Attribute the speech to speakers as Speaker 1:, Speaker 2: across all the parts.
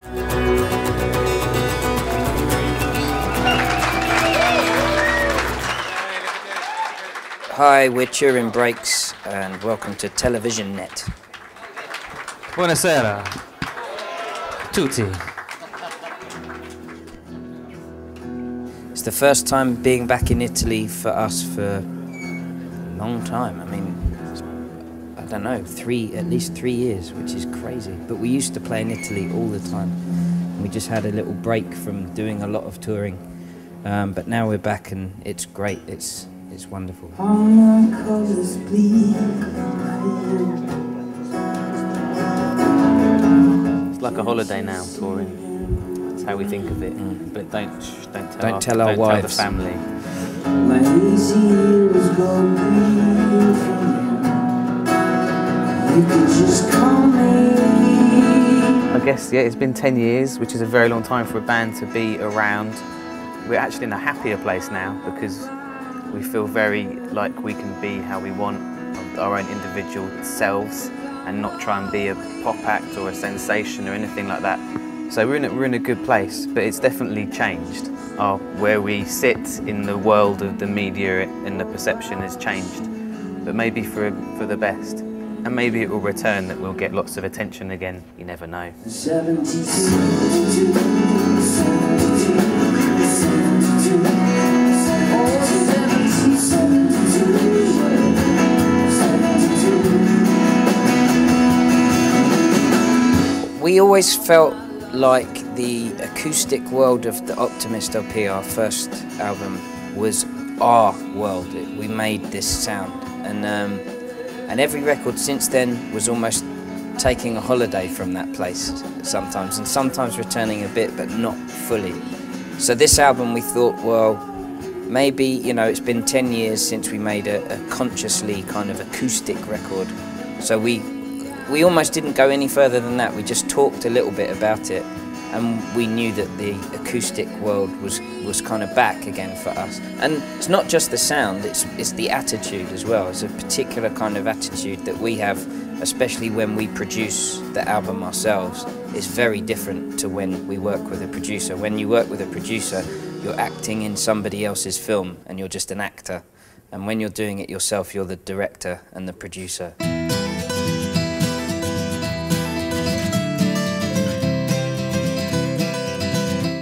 Speaker 1: Hi, we're Turin Brakes and welcome to Television Net.
Speaker 2: Buonasera tutti.
Speaker 1: It's the first time being back in Italy for us for a long time. I mean, I don't know, at least 3 years, which is crazy. But we used to play in Italy all the time. We just had a little break from doing a lot of touring. But now we're back and it's great. It's wonderful.
Speaker 3: It's like a holiday now, touring. That's how we think of it. But don't tell
Speaker 1: our wives.
Speaker 3: Tell the family. I guess, yeah, it's been 10 years, which is a very long time for a band to be around. We're actually in a happier place now because we feel very like we can be how we want, our own individual selves, and not try and be a pop act or a sensation or anything like that. So we're in a good place, but it's definitely changed. Where we sit in the world of the media and the perception has changed, but maybe for the best. And maybe it will return, that we'll get lots of attention again, you never know.
Speaker 1: We always felt like the acoustic world of the Optimist LP, our first album, was our world. We made this sound, and every record since then was almost taking a holiday from that place sometimes, and sometimes returning a bit, but not fully. So this album, we thought, well, maybe, you know, it's been 10 years since we made a consciously kind of acoustic record. So we almost didn't go any further than that. We just talked a little bit about it, and we knew that the acoustic world was kind of back again for us. And it's not just the sound, it's the attitude as well. It's a particular kind of attitude that we have, especially when we produce the album ourselves. It's very different to when we work with a producer. When you work with a producer, you're acting in somebody else's film and you're just an actor. And when you're doing it yourself, you're the director and the producer.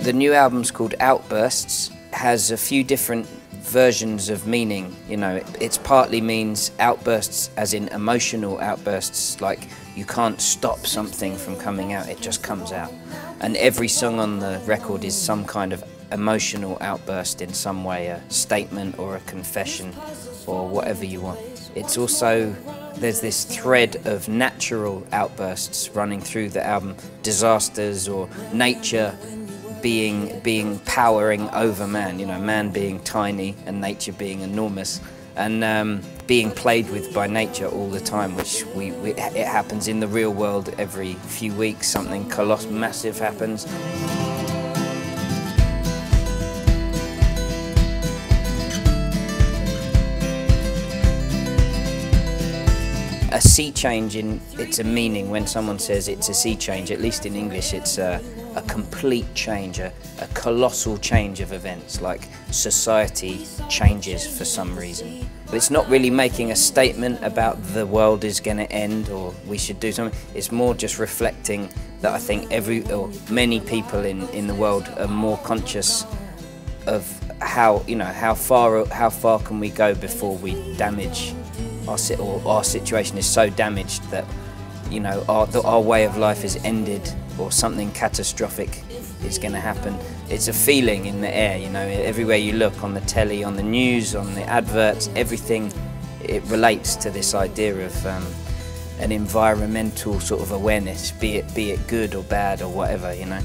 Speaker 1: The new album's called Outbursts, has a few different versions of meaning. You know, it's partly means outbursts as in emotional outbursts, like you can't stop something from coming out, it just comes out. And every song on the record is some kind of emotional outburst in some way, a statement or a confession or whatever you want. It's also, there's this thread of natural outbursts running through the album, disasters or nature being powering over man, you know, man being tiny and nature being enormous, and being played with by nature all the time, which it happens in the real world every few weeks. Something colossal, massive happens. A sea change, it's a meaning. When someone says it's a sea change, at least in English, it's a complete change, a colossal change of events, like society changes for some reason. But it's not really making a statement about the world is going to end or we should do something. It's more just reflecting that I think many people in the world are more conscious of how far can we go before we damage our situation is so damaged that, you know, our way of life is ended or something catastrophic is going to happen. It's a feeling in the air, you know, everywhere you look, on the telly, on the news, on the adverts, everything, it relates to this idea of an environmental sort of awareness, be it good or bad or whatever, you know.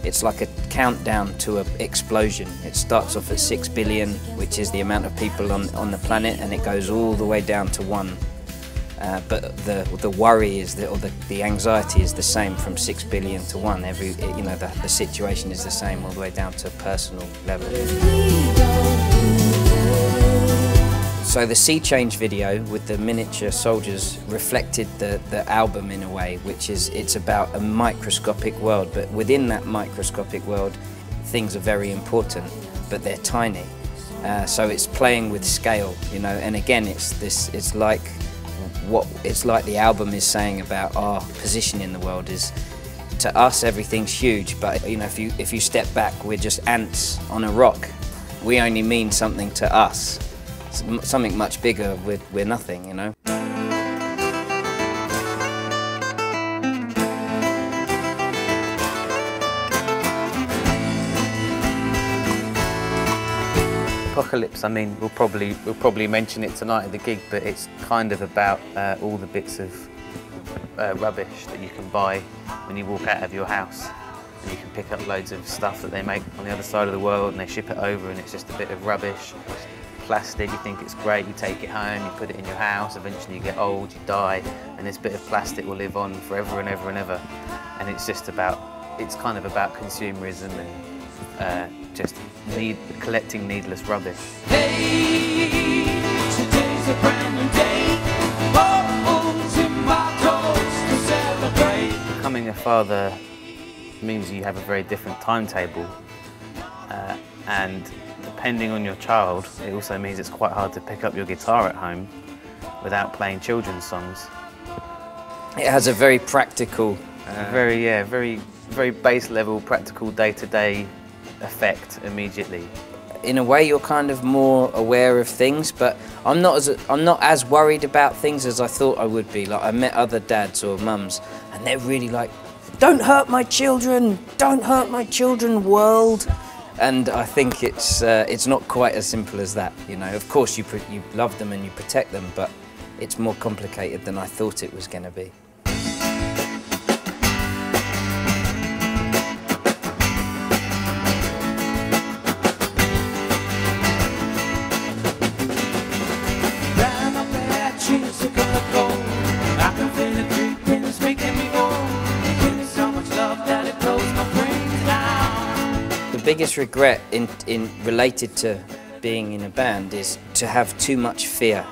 Speaker 1: It's like a countdown to an explosion. It starts off at 6 billion, which is the amount of people on the planet, and it goes all the way down to 1. But the worry is that, or the anxiety is the same from 6 billion to 1. The situation is the same all the way down to a personal level. So the Sea Change video with the miniature soldiers reflected the album in a way, which is, it's about a microscopic world, but within that microscopic world, things are very important, but they're tiny. So it's playing with scale, you know, and again, it's like the album is saying about our position in the world is, to us everything's huge, but you know, if you step back, we're just ants on a rock. We only mean something to us. Something much bigger, we're nothing, you know.
Speaker 3: Apocalypse, I mean, we'll probably mention it tonight at the gig, but it's kind of about all the bits of rubbish that you can buy when you walk out of your house. And you can pick up loads of stuff that they make on the other side of the world and they ship it over, and it's just a bit of rubbish. Plastic, you think it's great, you take it home, you put it in your house, eventually you get old, you die, and this bit of plastic will live on forever and ever and ever. And it's just about, it's kind of about consumerism and just collecting needless rubbish.
Speaker 4: Hey, today's a brand new day. Oh, tomatoes to celebrate.
Speaker 3: Becoming a father means you have a very different timetable, and depending on your child, it also means it's quite hard to pick up your guitar at home without playing children's songs.
Speaker 1: It has a very practical,
Speaker 3: very base level, practical day-to-day effect immediately.
Speaker 1: in a way you're kind of more aware of things, but I'm not as worried about things as I thought I would be. Like, I met other dads or mums and they're really like, don't hurt my children, world. And I think it's not quite as simple as that, you know. Of course you love them and you protect them, but it's more complicated than I thought it was going to be. The biggest regret related to being in a band is to have too much fear,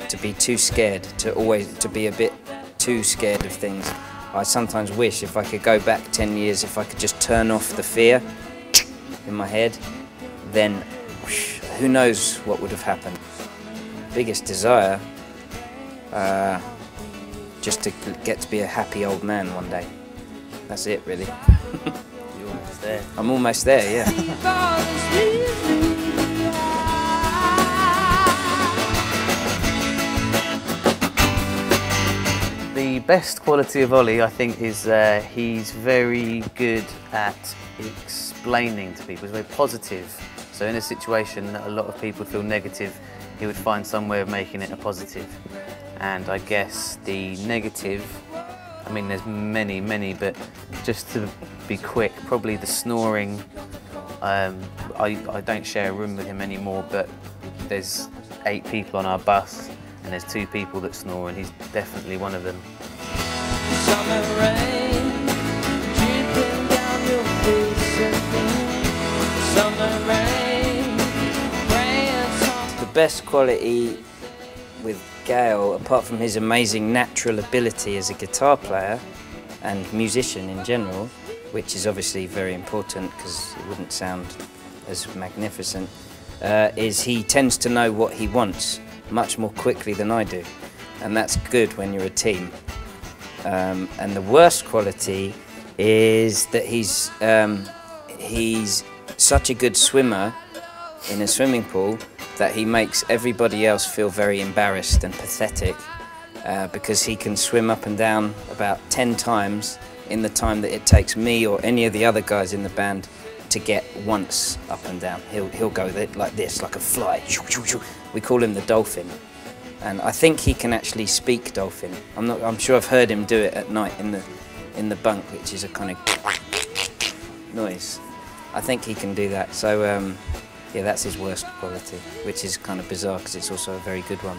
Speaker 1: to be too scared, to be a bit too scared of things. I sometimes wish if I could go back 10 years, if I could just turn off the fear in my head, then who knows what would have happened. Biggest desire, just to get to be a happy old man one day. That's it, really.
Speaker 3: You're almost there.
Speaker 1: I'm almost there, yeah.
Speaker 3: The best quality of Olly, I think, is he's very good at explaining to people. He's very positive. So in a situation that a lot of people feel negative, he would find some way of making it a positive. And I guess the negative, I mean, there's many, but just to be quick, probably the snoring. I don't share a room with him anymore, but there's 8 people on our bus, and there's 2 people that snore, and he's definitely one of them.
Speaker 4: Summer rain, dripping down your face again. Summer rain, rain.
Speaker 1: The best quality with Gale, apart from his amazing natural ability as a guitar player and musician in general, which is obviously very important because it wouldn't sound as magnificent, is he tends to know what he wants much more quickly than I do, and that's good when you're a team. And the worst quality is that he's such a good swimmer in a swimming pool that he makes everybody else feel very embarrassed and pathetic, because he can swim up and down about 10 times in the time that it takes me or any of the other guys in the band to get once up and down. He'll go like this, like a fly. We call him the dolphin. And I think he can actually speak dolphin. I'm sure I've heard him do it at night in the bunk, which is a kind of noise. I think he can do that. So yeah, that's his worst quality, which is kind of bizarre because it's also a very good one.